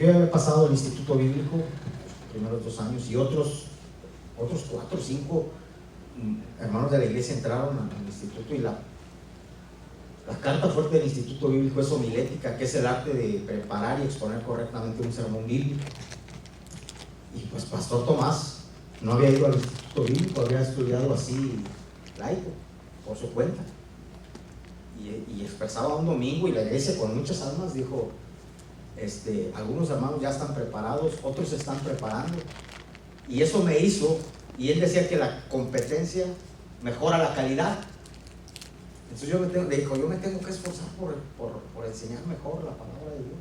Yo ya había pasado el instituto bíblico los primeros 2 años y otros 4 o 5 hermanos de la iglesia entraron al instituto, y la carta fuerte del instituto bíblico es homilética, que es el arte de preparar y exponer correctamente un sermón bíblico. Y pues Pastor Tomás no había ido al instituto bíblico, había estudiado así laico, por su cuenta, y expresaba un domingo, y la iglesia con muchas almas dijo, algunos hermanos ya están preparados, otros se están preparando, y eso me hizo, y él decía que la competencia mejora la calidad. Entonces yo me tengo que esforzar por enseñar mejor la palabra de Dios.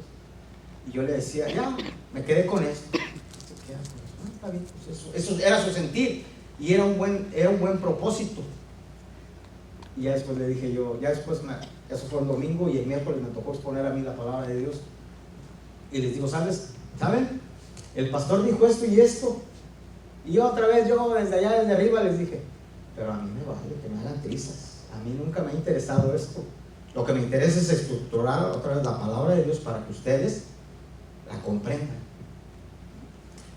Y yo le decía, ya, me quedé con esto. Está bien, pues eso era su sentir, y era un buen propósito. Y ya después le dije yo, eso fue el domingo, y el miércoles me tocó exponer a mí la palabra de Dios. Y les digo, ¿saben? El pastor dijo esto y esto. Y yo otra vez, desde allá, desde arriba les dije, pero a mí me vale que me hagan trizas. A mí nunca me ha interesado esto. Lo que me interesa es estructurar otra vez la palabra de Dios para que ustedes la comprendan.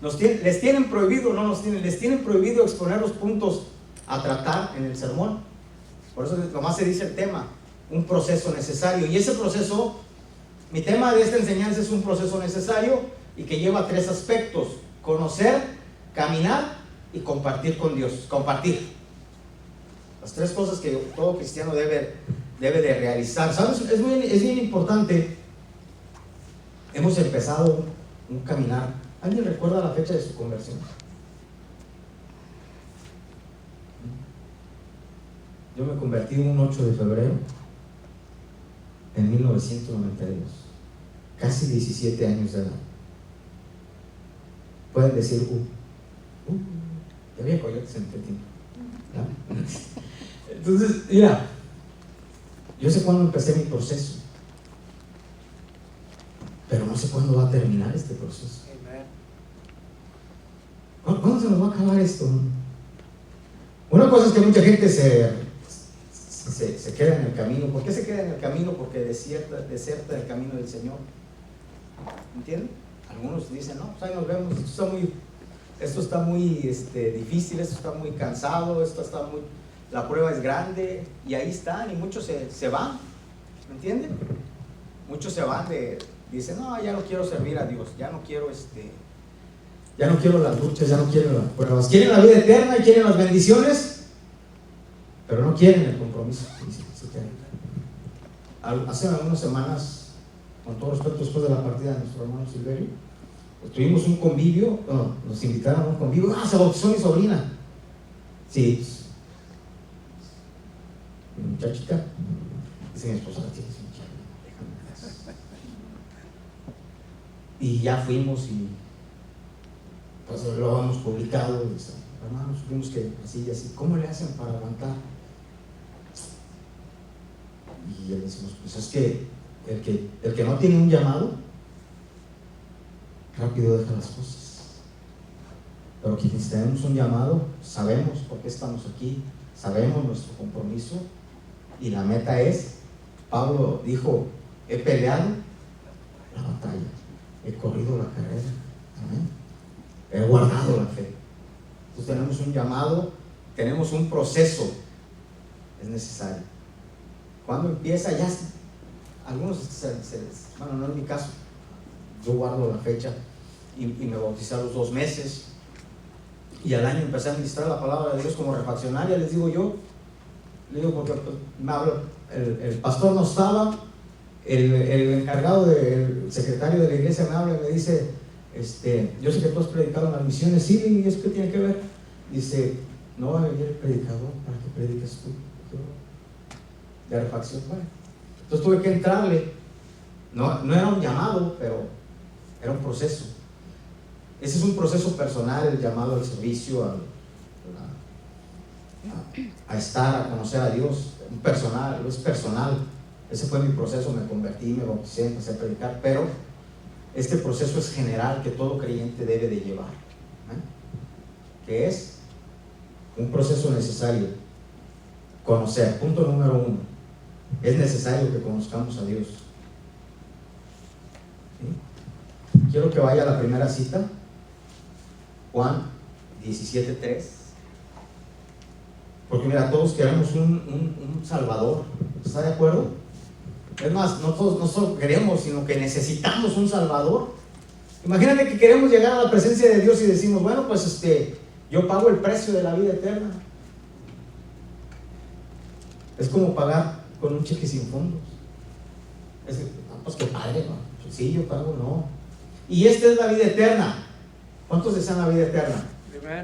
Les tienen prohibido, les tienen prohibido exponer los puntos a tratar en el sermón. Por eso nomás se dice el tema, un proceso necesario. Y ese proceso, mi tema de esta enseñanza es un proceso necesario y que lleva 3 aspectos: conocer, caminar y compartir con Dios. Compartir. Las 3 cosas que todo cristiano debe de realizar. ¿Sabes? Es bien importante. Hemos empezado un caminar. ¿Alguien recuerda la fecha de su conversión? Yo me convertí un 8 de febrero en 1992. Casi 17 años de edad. Pueden decir, ya había coyotes en este tiempo. Entonces, mira, yo sé cuándo empecé mi proceso, pero no sé cuándo va a terminar este proceso. ¿Cuándo se nos va a acabar esto? Una cosa es que mucha gente se queda en el camino. ¿Por qué se queda en el camino? Porque deserta el camino del Señor. ¿Entienden? Algunos dicen, no, pues ahí nos vemos, esto está muy difícil, esto está muy cansado, la prueba es grande, y ahí están, y muchos se van. ¿Me entienden? Muchos se van dicen, no, ya no quiero servir a Dios, ya no quiero las luchas, ya no quiero las pruebas. Quieren la vida eterna y quieren las bendiciones, pero no quieren el compromiso. Hace algunas semanas, con todo respeto, después de la partida de nuestro hermano Silverio, tuvimos un convivio, nos invitaron a un convivio. Se bautizó mi sobrina. Sí, mi muchachita. Dice mi esposa, déjame. Y ya fuimos, y pues lo hemos publicado. Hermanos, supimos que así, ¿cómo le hacen para aguantar? Y le decimos, pues es que el que no tiene un llamado, rápido deja las cosas. Pero quienes tenemos un llamado, sabemos por qué estamos aquí, sabemos nuestro compromiso, y la meta es, Pablo dijo, he peleado la batalla, he corrido la carrera, amén, he guardado la fe. Entonces tenemos un llamado, tenemos un proceso, es necesario. Cuando empieza, ya algunos bueno, no es mi caso, yo guardo la fecha, y me bauticé a los 2 meses, y al año empecé a ministrar la palabra de Dios como refaccionaria. Les digo porque me hablo, el pastor no estaba, el encargado el secretario de la iglesia me habla y me dice, yo sé que tú has predicado en las misiones. Sí, ¿y eso qué tiene que ver? Dice, no va a venir el predicador para que prediques tú de refacción. Bueno, entonces tuve que entrarle. No era un llamado, pero era un proceso. Ese es un proceso personal, el llamado al servicio, a estar, a conocer a Dios. Es personal. Ese fue mi proceso. Me convertí, me bauticé, empecé a predicar, pero este proceso es general que todo creyente debe de llevar, que es un proceso necesario. Conocer. Punto número 1. Es necesario que conozcamos a Dios. Quiero que vaya a la primera cita, Juan 17:3. Porque mira, todos queremos un Salvador. ¿Está de acuerdo? Es más, no todos no solo queremos, sino que necesitamos un Salvador. Imagínate que queremos llegar a la presencia de Dios y decimos, bueno, pues yo pago el precio de la vida eterna. Es como pagar con un cheque sin fondos. Pues qué padre, ¿no? Pues sí, yo pago, no. Y esta es la vida eterna. ¿Cuántos desean la vida eterna?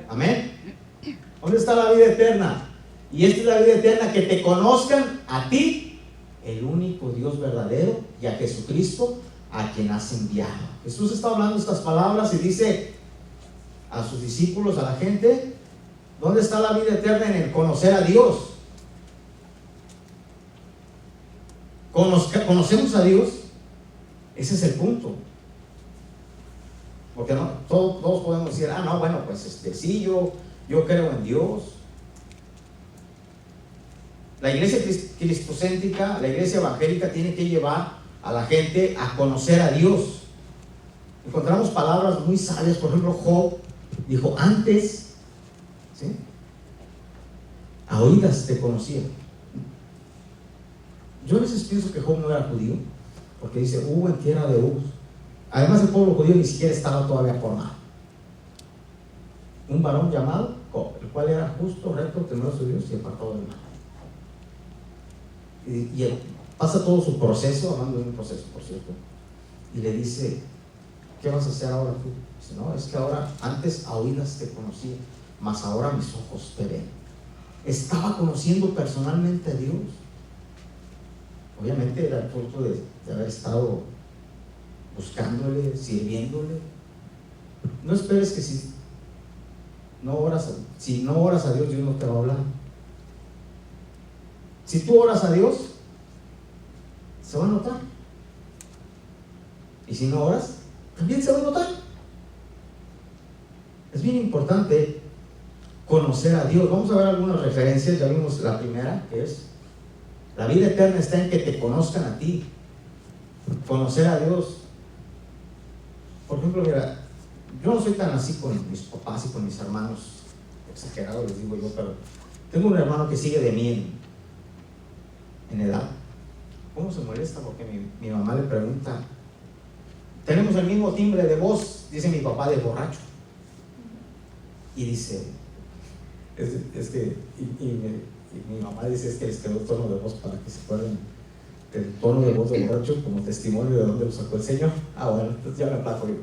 Amén. ¿Dónde está la vida eterna? Y esta es la vida eterna, que te conozcan a ti, el único Dios verdadero, y a Jesucristo, a quien has enviado. Jesús está hablando estas palabras y dice a sus discípulos, a la gente, ¿dónde está la vida eterna? En el conocer a Dios. ¿Conocemos a Dios? Ese es el punto. Porque no, todos podemos decir, no, bueno, pues sí, yo creo en Dios. La iglesia cristocéntrica, la iglesia evangélica, tiene que llevar a la gente a conocer a Dios. Encontramos palabras muy sabias. Por ejemplo, Job dijo, antes, ¿sí?, a oídas te conocía. Yo a veces pienso que Job no era judío, porque dice, hubo en tierra de Uz. Además, el pueblo judío ni siquiera estaba todavía formado. Un varón llamado Job, el cual era justo, recto, temeroso de Dios y apartado del mal. Y él pasa todo su proceso, hablando de un proceso, por cierto, y le dice, ¿qué vas a hacer ahora tú? Dice, no, es que ahora, antes a oídas te conocí, mas ahora mis ojos te ven. Estaba conociendo personalmente a Dios. Obviamente era el fruto de haber estado buscándole, sirviéndole. No esperes que si no oras a Dios, Dios no te va a hablar. Si tú oras a Dios, se va a notar. Y si no oras, también se va a notar. Es bien importante conocer a Dios. Vamos a ver algunas referencias. Ya vimos la primera, que es la vida eterna está en que te conozcan a ti. Conocer a Dios. Por ejemplo, mira, yo no soy tan así con mis papás y con mis hermanos, exagerado les digo yo, pero tengo un hermano que sigue de mí en edad. ¿Cómo se molesta? Porque mi mamá le pregunta, tenemos el mismo timbre de voz, dice mi papá, de borracho. Y dice, mi mamá dice, es que les quedó el tono de voz para que se acuerden del tono de voz de borracho como testimonio de dónde lo sacó el Señor. Bueno, entonces ya me aplaco yo.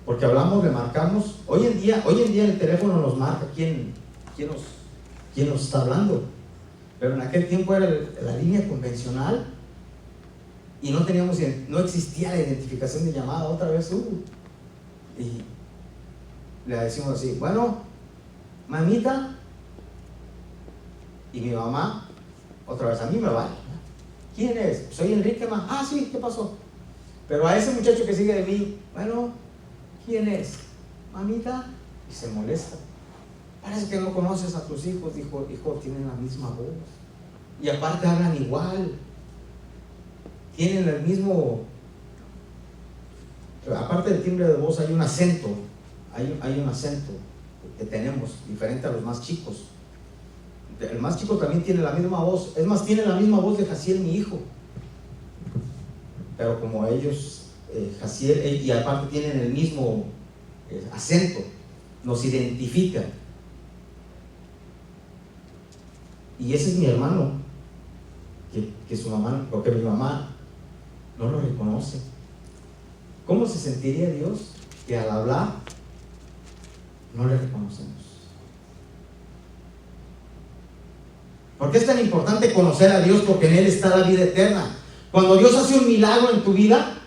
Porque hablamos, le marcamos. Hoy en día el teléfono nos marca quién nos está hablando. Pero en aquel tiempo era la línea convencional y no existía la identificación de llamada. Otra vez y le decimos así, bueno, mamita, y mi mamá, otra vez, a mí me vale. ¿Quién es? Soy Enrique, ma. Sí, ¿qué pasó? Pero a ese muchacho que sigue de mí, bueno, ¿quién es? Mamita, y se molesta. Parece que no conoces a tus hijos. Dijo, hijo, tienen la misma voz. Y aparte hablan igual. Tienen el mismo. Aparte del timbre de voz, hay un acento. Hay un acento que tenemos, diferente a los más chicos. El más chico también tiene la misma voz. Es más, tiene la misma voz de Jaciel, mi hijo. Pero como ellos, Jaciel, y aparte tienen el mismo acento, nos identifican. Y ese es mi hermano, que su mamá, porque mi mamá no lo reconoce. ¿Cómo se sentiría Dios que al hablar no le reconocemos? ¿Por qué es tan importante conocer a Dios? Porque en Él está la vida eterna. Cuando Dios hace un milagro en tu vida,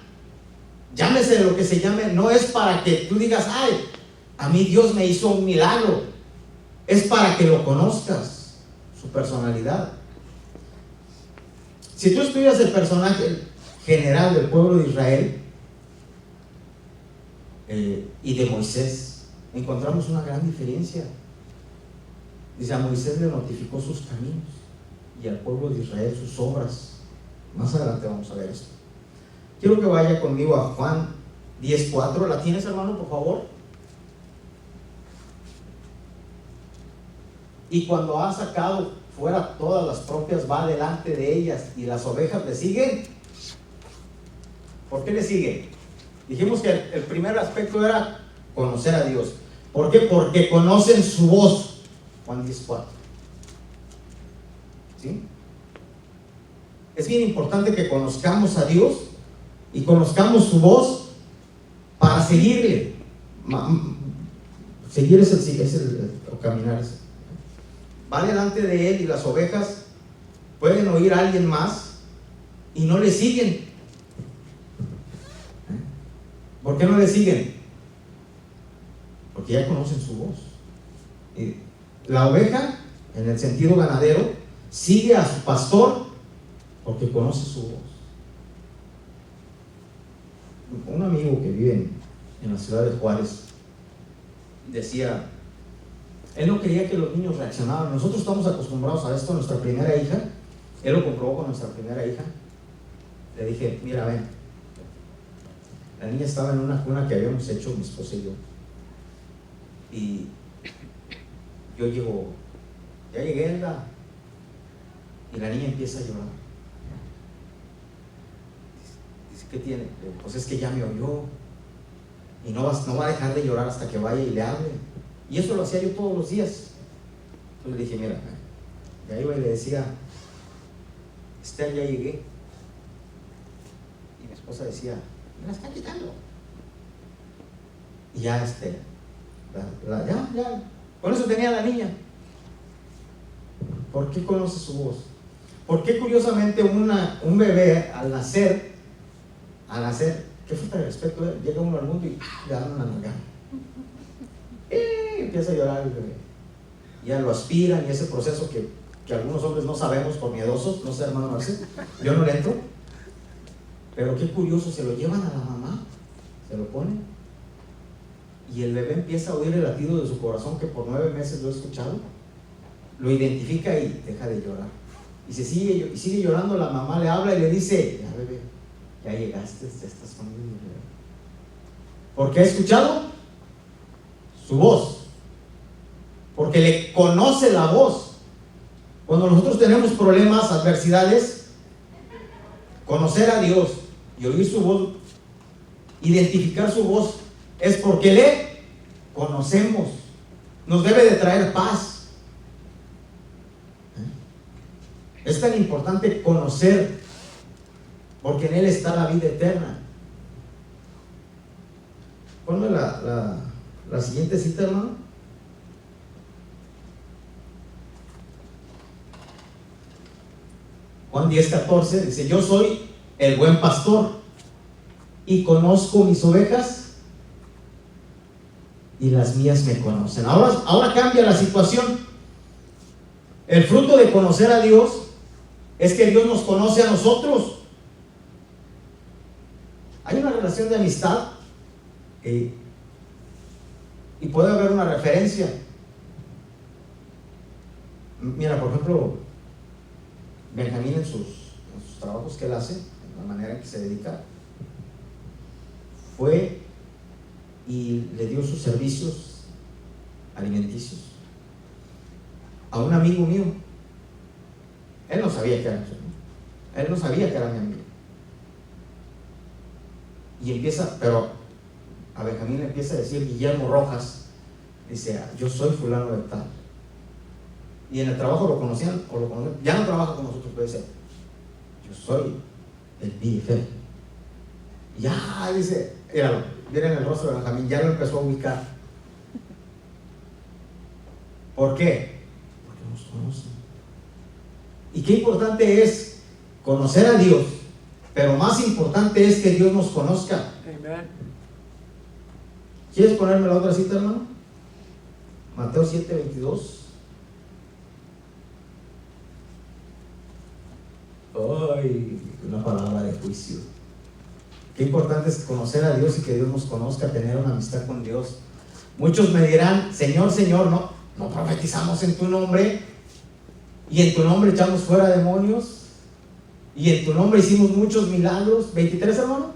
llámese lo que se llame, no es para que tú digas, a mí Dios me hizo un milagro. Es para que lo conozcas, su personalidad. Si tú estudias el personaje general del pueblo de Israel y de Moisés, encontramos una gran diferencia. Dice, a Moisés le notificó sus caminos y al pueblo de Israel sus obras. Más adelante vamos a ver esto. Quiero que vaya conmigo a Juan 10:4, ¿la tienes, hermano, por favor? Y cuando ha sacado fuera todas las propias, va delante de ellas, y las ovejas le siguen. ¿Por qué le siguen? Dijimos que el primer aspecto era conocer a Dios. ¿Por qué? Porque conocen su voz. Juan 10:4. ¿Sí? Es bien importante que conozcamos a Dios y conozcamos su voz para seguirle. Seguir es el caminar. Va delante de él y las ovejas pueden oír a alguien más y no le siguen. ¿Por qué no le siguen? Porque ya conocen su voz. La oveja, en el sentido ganadero, sigue a su pastor porque conoce su voz. Un amigo que vive en la ciudad de Juárez decía, él no quería que los niños reaccionaran. Nosotros estamos acostumbrados a esto. Nuestra primera hija, él lo comprobó con nuestra primera hija. Le dije, mira, ven. La niña estaba en una cuna que habíamos hecho mi esposa y yo. Y yo llego, ya llegué, Elda. Y la niña empieza a llorar. Dice, ¿qué tiene? Pues es que ya me oyó. Y no va a dejar de llorar hasta que vaya y le hable. Y eso lo hacía yo todos los días. Entonces le dije, mira, ya iba y le decía, Esther, ya llegué. Y mi esposa decía, me la está quitando. Y ya ya, con eso tenía la niña. ¿Por qué conoce su voz? ¿Por qué curiosamente un bebé al nacer, qué falta de respeto? Llega uno al mundo y le dan una nalgada. Empieza a llorar el bebé. Ya lo aspiran y ese proceso que algunos hombres no sabemos por miedosos, no sé, hermano Marcelo, yo no le entro. Pero qué curioso, se lo llevan a la mamá, se lo ponen y el bebé empieza a oír el latido de su corazón, que por 9 meses lo he escuchado, lo identifica y deja de llorar. Y sigue llorando. La mamá le habla y le dice, ya bebé, ya llegaste, ya estás conmigo. ¿Por qué ha escuchado? Su voz. Porque le conoce la voz. Cuando nosotros tenemos problemas, adversidades, conocer a Dios y oír su voz, identificar su voz, es porque le conocemos. Nos debe de traer paz. Es tan importante conocer, porque en Él está la vida eterna. Ponme la siguiente cita, hermano. Juan 10:14 dice, yo soy el buen pastor y conozco mis ovejas y las mías me conocen. Ahora cambia la situación. El fruto de conocer a Dios es que Dios nos conoce a nosotros. Hay una relación de amistad y puede haber una referencia. Mira, por ejemplo, Benjamín en sus trabajos que él hace, en la manera en que se dedica, fue y le dio sus servicios alimenticios a un amigo mío. Él no sabía que era mi amigo. Él no sabía que era mi amigo. Y pero a Benjamín le empieza a decir Guillermo Rojas, dice, yo soy fulano de tal. Y en el trabajo lo conocían, ya no trabaja con nosotros, pero dice, yo soy el BFF. Ya, dice, míralo, miren el rostro de Benjamín, ya lo empezó a ubicar. ¿Por qué? Porque nos conocen. Y qué importante es conocer a Dios, pero más importante es que Dios nos conozca. Amen. ¿Quieres ponerme la otra cita, hermano? Mateo 7:22. Ay, una palabra de juicio. Qué importante es conocer a Dios y que Dios nos conozca, tener una amistad con Dios. Muchos me dirán, Señor, Señor, no profetizamos en tu nombre, y en tu nombre echamos fuera demonios, y en tu nombre hicimos muchos milagros. 23, hermano.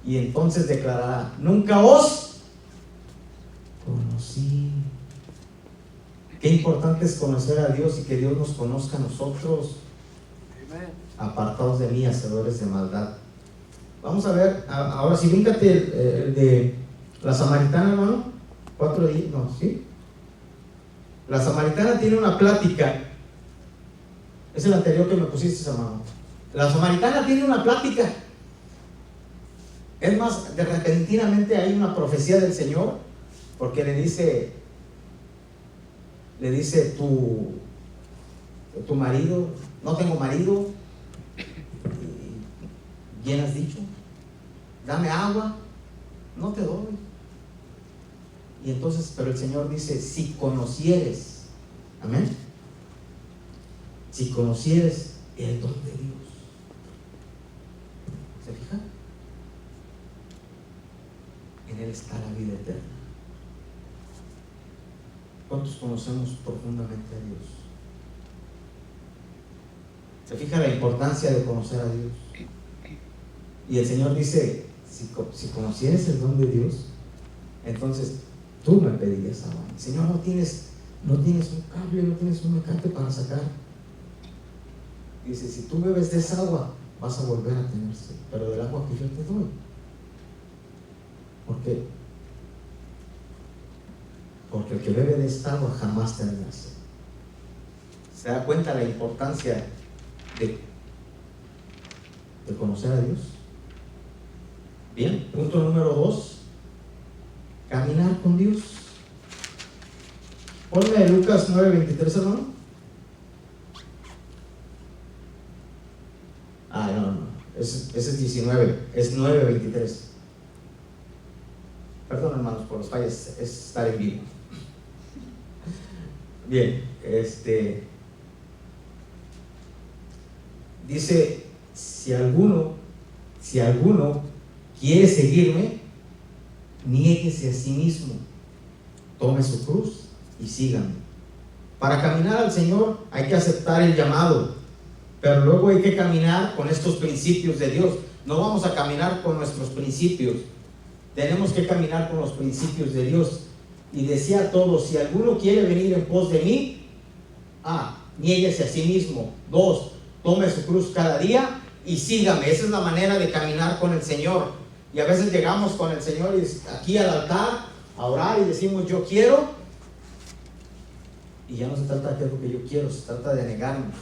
y entonces declarará: nunca os conocí. Qué importante es conocer a Dios y que Dios nos conozca a nosotros. Apartados de mí, hacedores de maldad. Vamos a ver, ahora sí, bríncate el de la samaritana, hermano. 4 días, no, ¿sí? La samaritana tiene una plática. Es el anterior que me pusiste, hermano. La samaritana tiene una plática. Es más, de repentinamente hay una profecía del Señor, porque le dice tu marido: no tengo marido. Y bien has dicho, dame agua, no te doy. Y entonces, pero el Señor dice: si conocieres, amén, si conocieres el don de Dios. ¿Se fija? En Él está la vida eterna. ¿Cuántos conocemos profundamente a Dios? ¿Se fija la importancia de conocer a Dios? Y el Señor dice: si conocieres el don de Dios, entonces tú me pedirías agua. Señor, no tienes un cable, no tienes un mecate para sacar. Dice: si tú bebes de esa agua, vas a volver a tener sed, pero del agua que yo te doy. ¿Por qué? Porque el que bebe de esta agua jamás tendrá sed. ¿Se da cuenta la importancia de conocer a Dios? Bien, punto número 2: caminar con Dios. Ponme Lucas 9:23, hermano. No, ese es 19, es 9:23. Perdón, hermanos, por los fallos, es estar en vivo. Bien, dice: si alguno quiere seguirme, niéguese a sí mismo, tome su cruz y sígame. Para caminar al Señor hay que aceptar el llamado, pero luego hay que caminar con estos principios de Dios. No vamos a caminar con nuestros principios, tenemos que caminar con los principios de Dios. Y decía a todos: si alguno quiere venir en pos de mí, niéguese a sí mismo. 2, tome su cruz cada día y sígame. Esa es la manera de caminar con el Señor. Y a veces llegamos con el Señor aquí al altar a orar y decimos: yo quiero. Y ya no se trata de qué es lo que yo quiero, se trata de negarnos.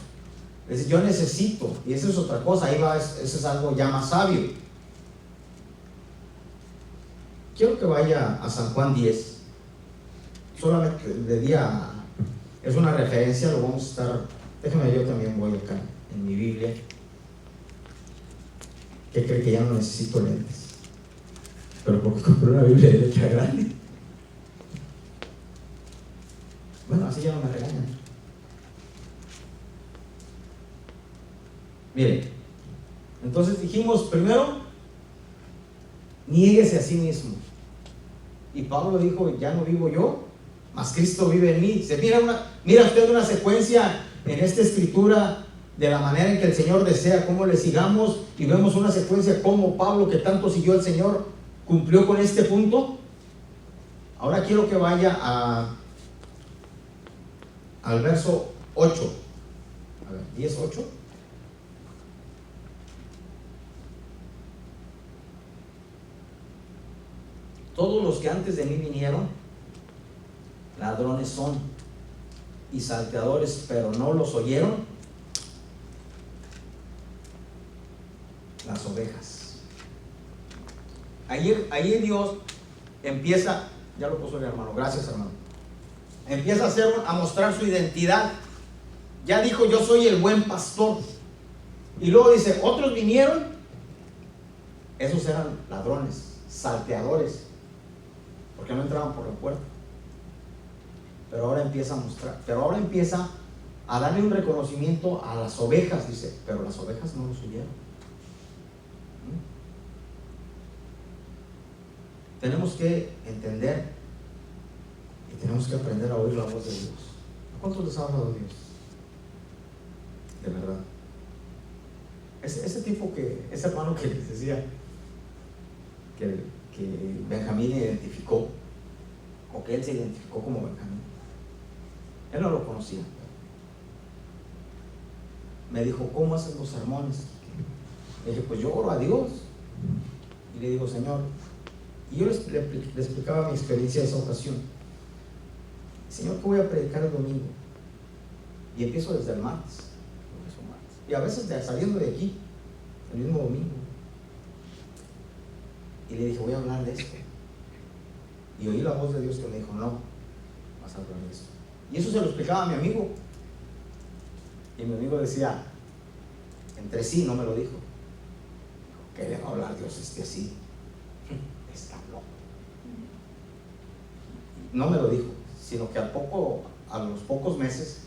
Es decir, yo necesito, y eso es otra cosa. Ahí va, eso es algo ya más sabio. Quiero que vaya a San Juan 10. Solamente de día, es una referencia, lo vamos a estar. Déjame, yo también voy acá en mi Biblia. ¿Qué cree que ya no necesito lentes? Pero porque compré una Biblia de letra grande. Bueno, así ya no me regañan. Miren, entonces dijimos primero: niéguese a sí mismo. Y Pablo dijo: ya no vivo yo, mas Cristo vive en mí. Mira usted una secuencia en esta escritura de la manera en que el Señor desea cómo le sigamos, y vemos una secuencia como Pablo, que tanto siguió al Señor, cumplió con este punto. Ahora quiero que vaya al verso 8. A ver, 10:8. Todos los que antes de mí vinieron, ladrones son y salteadores, pero no los oyeron las ovejas. Ahí Dios empieza, ya lo puso el hermano, gracias hermano, empieza a mostrar su identidad. Ya dijo: yo soy el buen pastor. Y luego dice: otros vinieron, esos eran ladrones, salteadores, porque no entraban por la puerta. Pero ahora empieza a mostrar, a darle un reconocimiento a las ovejas. Dice: pero las ovejas no los oyeron. Tenemos que entender y tenemos que aprender a oír la voz de Dios. ¿A cuántos les ha hablado Dios? De verdad. Ese hermano que les decía, que Benjamín identificó, o que él se identificó como Benjamín. Él no lo conocía. Me dijo, ¿cómo hacen los sermones? Le dije, pues yo oro a Dios. Y le digo, Señor, y yo le explicaba mi experiencia de esa ocasión. Señor, ¿qué voy a predicar el domingo? Y empiezo desde el martes. Y a veces saliendo de aquí, el mismo domingo. Y le dije, voy a hablar de esto. Y oí la voz de Dios que me dijo, no, vas a hablar de esto. Y eso se lo explicaba a mi amigo. Y mi amigo decía, entre sí, no me lo dijo. ¿Qué le va a hablar Dios así? Está loco. No me lo dijo, sino que a los pocos meses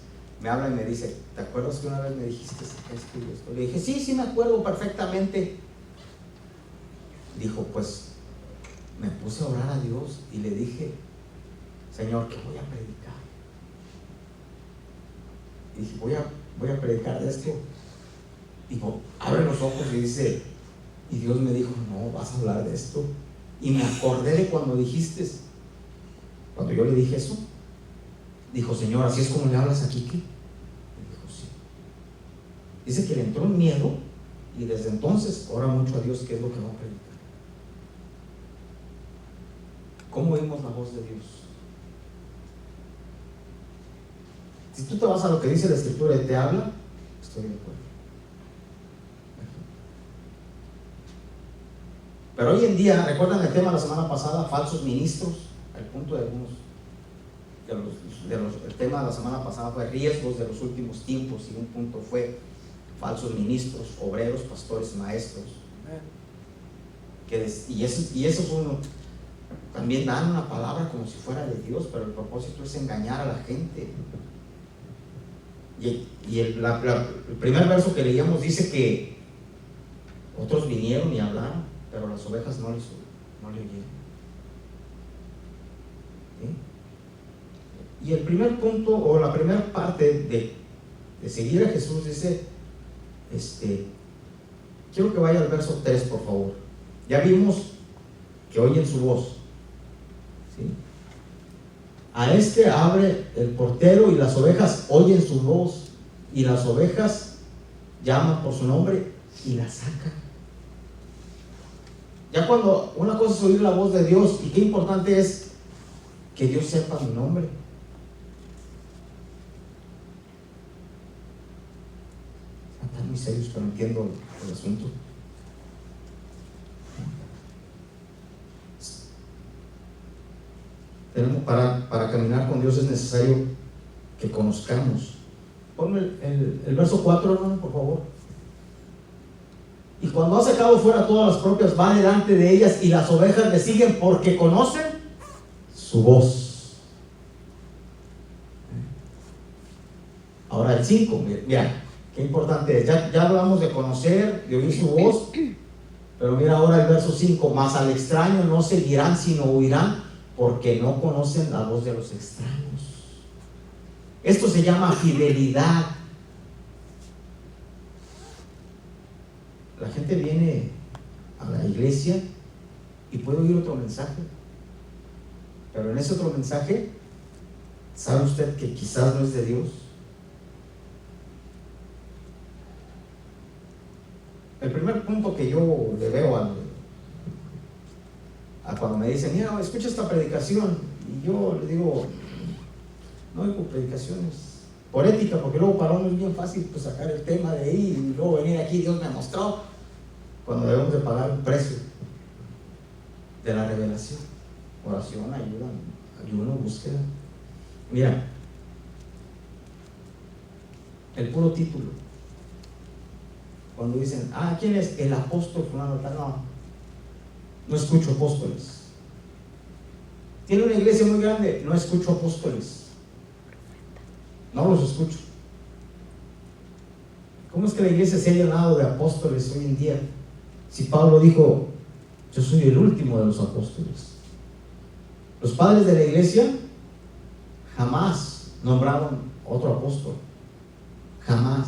me habla y me dice, ¿te acuerdas que una vez me dijiste esto y esto? Le dije, sí, me acuerdo perfectamente. Dijo, pues me puse a orar a Dios y le dije, Señor, ¿qué voy a predicar? Y dije, voy a predicar de esto. Dijo, abre los ojos y dice, y Dios me dijo, no, vas a hablar de esto. Y me acordé de cuando dijiste, cuando yo le dije eso. Dijo, Señor, ¿así es como le hablas a Quique? Y dijo, sí. Dice que le entró un miedo y desde entonces ora mucho a Dios qué es lo que va a predicar. ¿Cómo oímos la voz de Dios? Si tú te vas a lo que dice la Escritura y te habla, estoy de acuerdo. Pero hoy en día, ¿recuerdan el tema de la semana pasada? Falsos ministros. El punto de algunos el tema de la semana pasada fue riesgos de los últimos tiempos, y un punto fue falsos ministros, obreros, pastores, maestros. Y eso es uno. También dan una palabra como si fuera de Dios, pero el propósito es engañar a la gente. Y el primer verso que leíamos dice que otros vinieron y hablaron, pero las ovejas no le oyeron. ¿Sí? Y el primer punto, o la primera parte de seguir a Jesús dice, quiero que vaya al verso 3, por favor. Ya vimos que oyen su voz. ¿Sí? A abre el portero y las ovejas oyen su voz, y las ovejas llaman por su nombre y la sacan. Ya cuando una cosa es oír la voz de Dios, y qué importante es que Dios sepa mi nombre. Están muy serios, pero entiendo el asunto. Tenemos para caminar con Dios es necesario que conozcamos. Ponme el verso 4, hermano, por favor. Y cuando ha sacado fuera todas las propias, va delante de ellas, y las ovejas le siguen porque conocen su voz. Ahora el 5, mira, qué importante es. Ya hablamos de conocer, de oír su voz, pero mira ahora el verso 5, mas al extraño no seguirán, sino huirán, porque no conocen la voz de los extraños. Esto se llama fidelidad. La gente viene a la iglesia y puede oír otro mensaje, pero en ese otro mensaje, ¿sabe usted que quizás no es de Dios? El primer punto que yo le veo a cuando me dicen, mira, escucha esta predicación, y yo le digo, no oigo predicaciones por ética, porque luego para uno es bien fácil pues sacar el tema de ahí y luego venir aquí, Dios me mostró, cuando debemos de pagar un precio de la revelación. Oración, ayuno, búsqueda. Mira, el puro título, cuando dicen, ¿quién es? El apóstol fulano tal. No escucho apóstoles. Tiene una iglesia muy grande, no escucho apóstoles. No los escucho. ¿Cómo es que la iglesia se ha llenado de apóstoles hoy en día? Si Pablo dijo, yo soy el último de los apóstoles. Los padres de la iglesia jamás nombraron otro apóstol. Jamás.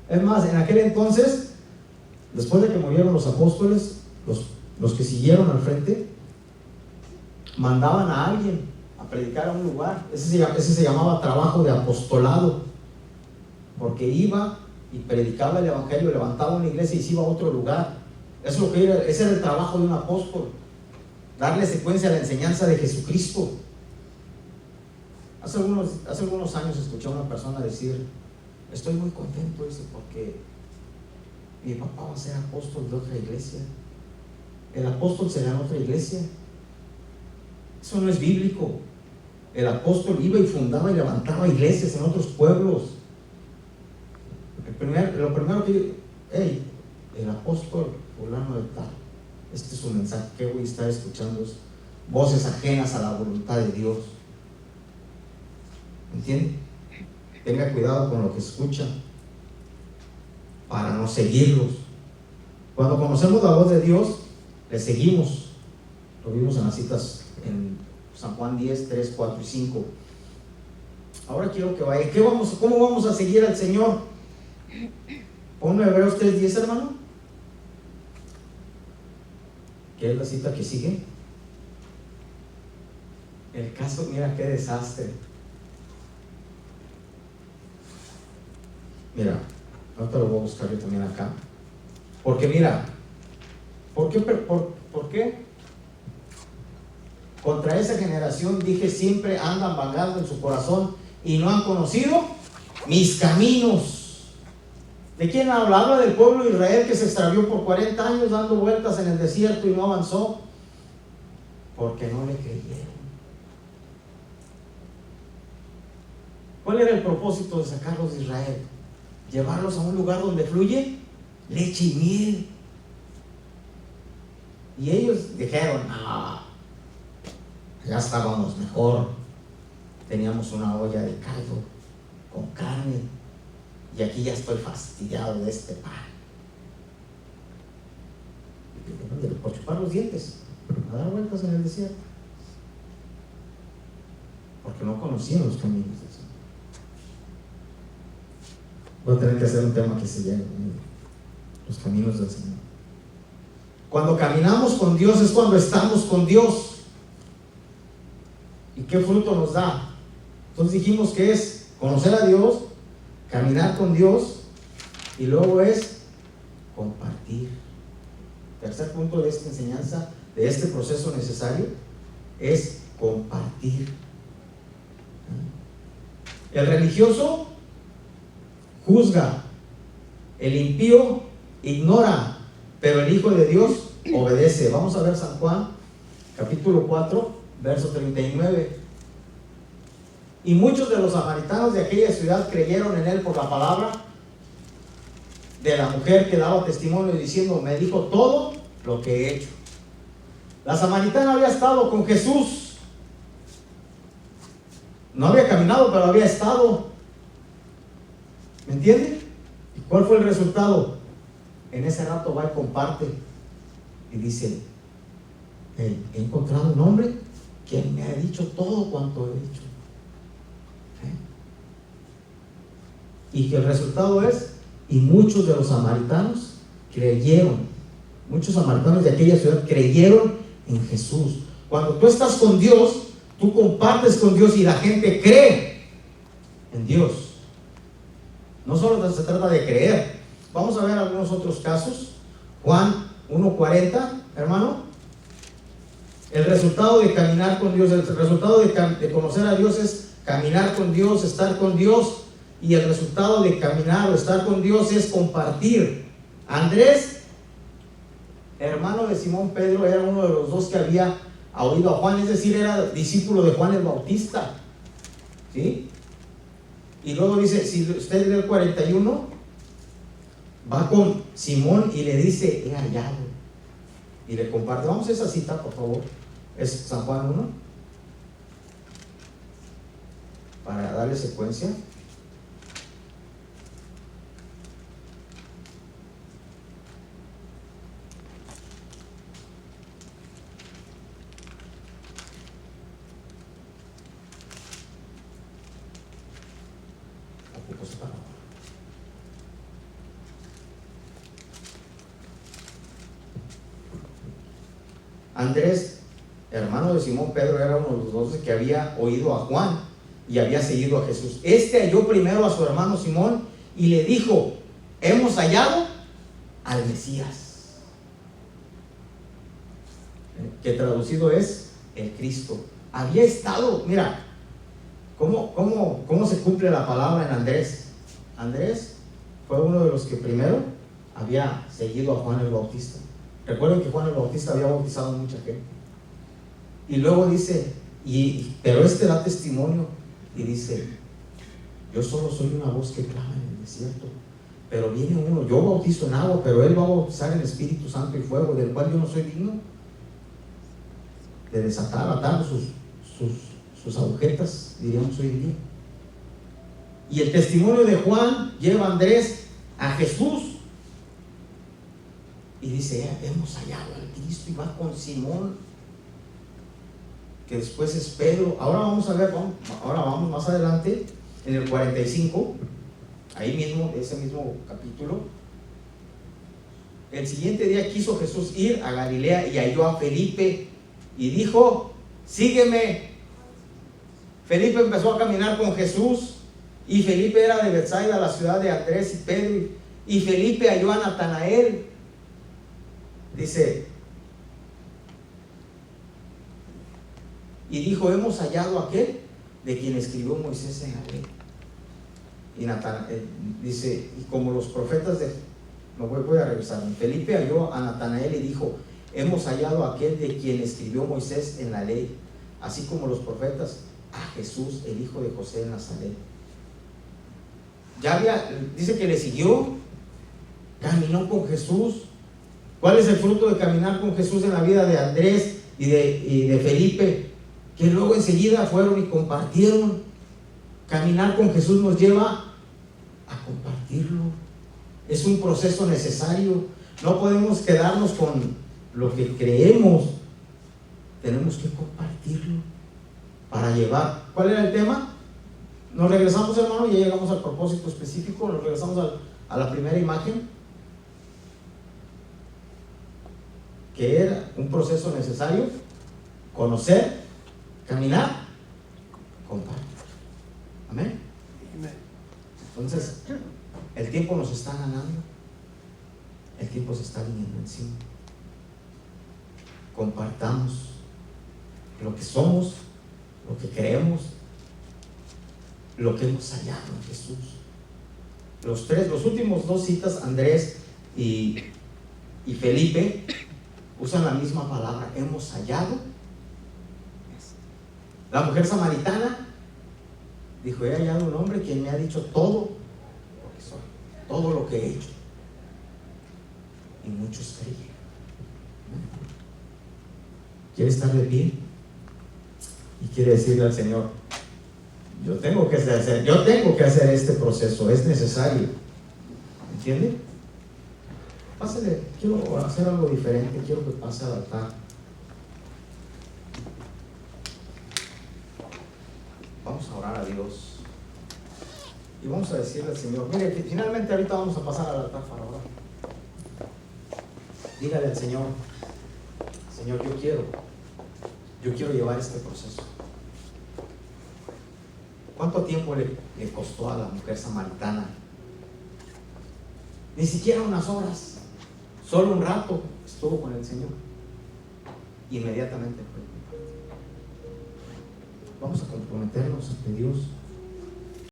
Es más, en aquel entonces, después de que murieron los apóstoles, los que siguieron al frente, mandaban a alguien a predicar a un lugar. Ese se llamaba trabajo de apostolado, porque iba y predicaba el evangelio, levantaba una iglesia y se iba a otro lugar. Ese era el trabajo de un apóstol, darle secuencia a la enseñanza de Jesucristo. Hace algunos años escuché a una persona decir: estoy muy contento, dice, porque mi papá va a ser apóstol de otra iglesia. El apóstol será en otra iglesia. Eso no es bíblico. El apóstol iba y fundaba y levantaba iglesias en otros pueblos. Lo primero que el apóstol fulano de tal, este es un mensaje que voy a estar escuchando, es voces ajenas a la voluntad de Dios. ¿Entiende? Tenga cuidado con lo que escucha para no seguirlos. Cuando conocemos la voz de Dios, le seguimos. Lo vimos en las citas en San Juan 10, 3, 4 y 5. Ahora quiero que vaya. ¿Cómo vamos a seguir al Señor? Ponme Hebreos 3:10, hermano. ¿Qué es la cita que sigue? El caso, mira qué desastre. Mira, ahorita lo voy a buscar yo también acá. Porque mira, ¿por qué? Contra esa generación dije, siempre andan vagando en su corazón y no han conocido mis caminos. ¿De quién habla? Habla del pueblo de Israel que se extravió por 40 años dando vueltas en el desierto y no avanzó, porque no le creyeron. ¿Cuál era el propósito de sacarlos de Israel? Llevarlos a un lugar donde fluye leche y miel. Y ellos dijeron: ya estábamos mejor, teníamos una olla de caldo con carne, y aquí ya estoy fastidiado de este pan. Por chupar los dientes, a dar vueltas en el desierto, porque no conocían los caminos del Señor. Voy a tener que hacer un tema que se llame los caminos del Señor. Cuando caminamos con Dios es cuando estamos con Dios. ¿Y qué fruto nos da? Entonces dijimos que es conocer a Dios, caminar con Dios, y luego es compartir. Tercer punto de esta enseñanza, de este proceso necesario, es compartir. El religioso juzga, el impío ignora, pero el Hijo de Dios obedece. Vamos a ver San Juan, capítulo 4, verso 39. Y muchos de los samaritanos de aquella ciudad creyeron en él por la palabra de la mujer que daba testimonio diciendo: me dijo todo lo que he hecho. La samaritana había estado con Jesús, no había caminado, pero había estado. ¿Me entiende? ¿Y cuál fue el resultado? En ese rato va y comparte y dice: he encontrado un hombre que me ha dicho todo cuanto he hecho. Y que el resultado es, y muchos de los samaritanos creyeron, muchos samaritanos de aquella ciudad creyeron en Jesús. Cuando tú estás con Dios, tú compartes con Dios y la gente cree en Dios. No solo se trata de creer. Vamos a ver algunos otros casos. Juan 1:40, hermano. El resultado de caminar con Dios, el resultado de conocer a Dios es caminar con Dios, estar con Dios. Y el resultado de caminar o estar con Dios es compartir. Andrés, hermano de Simón Pedro, era uno de los dos que había oído a Juan, es decir, era discípulo de Juan el Bautista. ¿Sí? Y luego dice, si usted lee el 41, va con Simón y le dice: he hallado. Y le comparte. Vamos a esa cita, por favor. Es San Juan 1, para darle secuencia. Andrés, hermano de Simón Pedro, era uno de los 12 que había oído a Juan y había seguido a Jesús. Este halló primero a su hermano Simón y le dijo: hemos hallado al Mesías, que traducido es el Cristo. Había estado, mira, ¿cómo se cumple la palabra en Andrés? Andrés fue uno de los que primero había seguido a Juan el Bautista. Recuerden que Juan el Bautista había bautizado a mucha gente. Y luego dice, pero este da testimonio y dice: yo solo soy una voz que clama en el desierto, pero viene uno, yo bautizo en agua, pero él va a bautizar en Espíritu Santo y fuego, del cual yo no soy digno de desatar, atar sus agujetas, diríamos hoy en día. Y el testimonio de Juan lleva a Andrés a Jesús y dice: hemos hallado al Cristo, y va con Simón, que después es Pedro. Ahora vamos a ver, ahora vamos más adelante en el 45, ahí mismo, ese mismo capítulo. El siguiente día quiso Jesús ir a Galilea y halló a Felipe y dijo: sígueme. Felipe empezó a caminar con Jesús, y Felipe era de Betsaida, la ciudad de Andrés y Pedro, y Felipe halló a Natanael. Dice, y dijo: hemos hallado a aquel de quien escribió Moisés en la ley. Y Natanael dice, y como los profetas voy a regresar. Felipe halló a Natanael y dijo: hemos hallado a aquel de quien escribió Moisés en la ley, así como los profetas, a Jesús, el hijo de José de Nazaret. Dice que le siguió, caminó con Jesús. ¿Cuál es el fruto de caminar con Jesús en la vida de Andrés y de Felipe? Que luego enseguida fueron y compartieron. Caminar con Jesús nos lleva a compartirlo. Es un proceso necesario. No podemos quedarnos con lo que creemos. Tenemos que compartirlo para llevar. ¿Cuál era el tema? Nos regresamos, hermano, ya llegamos al propósito específico. Nos regresamos a la primera imagen, que era un proceso necesario: conocer, caminar, compartir. Amén. Entonces, el tiempo nos está ganando, el tiempo se está viniendo encima. Compartamos lo que somos, lo que creemos, lo que hemos hallado en Jesús. Los últimos dos citas, Andrés y Felipe, usan la misma palabra: hemos hallado. La mujer samaritana dijo: he hallado un hombre quien me ha dicho todo lo que soy, todo lo que he hecho. Y muchos creyeron. Quiere estar de pie y quiere decirle al Señor: yo tengo que hacer este proceso, es necesario. ¿Entiende? Pásale, quiero hacer algo diferente, quiero que pase al altar. Vamos a orar a Dios y vamos a decirle al Señor: mire, que finalmente ahorita vamos a pasar al altar para orar. Dígale al Señor: Señor, yo quiero llevar este proceso. ¿Cuánto tiempo le costó a la mujer samaritana? Ni siquiera unas horas, solo un rato estuvo con el Señor. Inmediatamente fue. Vamos a comprometernos ante Dios.